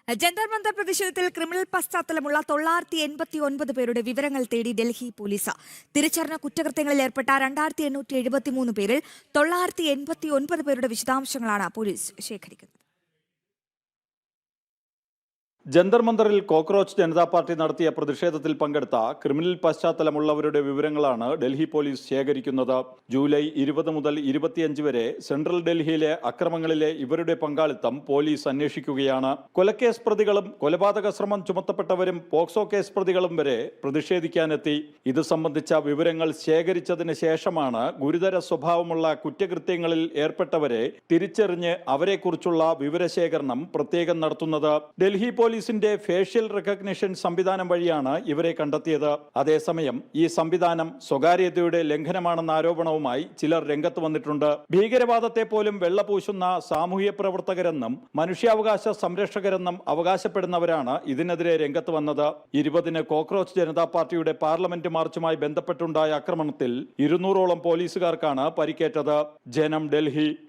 ജന്തർ മന്തർ പ്രതിഷേധത്തിൽ ക്രിമിനൽ പശ്ചാത്തലമുള്ള 989 പേരുടെ വിവരങ്ങൾ തേടി ഡൽഹി പോലീസ്. തിരിച്ചറിഞ്ഞ കുറ്റകൃത്യങ്ങളിൽ ഏർപ്പെട്ട 2873 പേരിൽ 989 പേരുടെ വിശദാംശങ്ങളാണ് പോലീസ് ശേഖരിക്കുന്നത്. ജന്തർ മന്ദറിൽ കോക്രോച്ച് ജനതാ പാർട്ടി നടത്തിയ പ്രതിഷേധത്തിൽ പങ്കെടുത്ത ക്രിമിനൽ പശ്ചാത്തലമുള്ളവരുടെ വിവരങ്ങളാണ് ഡൽഹി പോലീസ് ശേഖരിക്കുന്നത്. ജൂലൈ 20 മുതൽ 25 വരെ സെൻട്രൽ ഡൽഹിയിലെ അക്രമങ്ങളിലെ ഇവരുടെ പങ്കാളിത്തം പോലീസ് അന്വേഷിക്കുകയാണ്. കൊലക്കേസ് പ്രതികളും കൊലപാതക ശ്രമം ചുമത്തപ്പെട്ടവരും പോക്സോ കേസ് പ്രതികളും വരെ പ്രതിഷേധിക്കാനെത്തി. ഇത് സംബന്ധിച്ച വിവരങ്ങൾ ശേഖരിച്ചതിന് ശേഷമാണ് ഗുരുതര സ്വഭാവമുള്ള കുറ്റകൃത്യങ്ങളിൽ ഏർപ്പെട്ടവരെ തിരിച്ചറിഞ്ഞ് അവരെക്കുറിച്ചുള്ള വിവരശേഖരണം പ്രത്യേകം നടത്തുന്നത്. ഡൽഹി പോലീസിന്റെ ഫേഷ്യൽ റെക്കഗ്നിഷൻ സംവിധാനം വഴിയാണ് ഇവരെ കണ്ടെത്തിയത്. അതേസമയം ഈ സംവിധാനം സ്വകാര്യതയുടെ ലംഘനമാണെന്ന ആരോപണവുമായി ചിലർ രംഗത്ത് വന്നിട്ടുണ്ട്. ഭീകരവാദത്തെ പോലും വെള്ളപൂശുന്ന സാമൂഹ്യ പ്രവർത്തകരെന്നും മനുഷ്യാവകാശ സംരക്ഷകരെന്നും അവകാശപ്പെടുന്നവരാണ് ഇതിനെതിരെ രംഗത്ത് വന്നത്. 20-ന് കോക്രോച്ച് ജനതാ പാർട്ടിയുടെ പാർലമെന്റ് മാർച്ചുമായി ബന്ധപ്പെട്ടുണ്ടായ ആക്രമണത്തിൽ 200ഓളം പോലീസുകാർക്കാണ് പരിക്കേറ്റത്. ജനം, ഡൽഹി.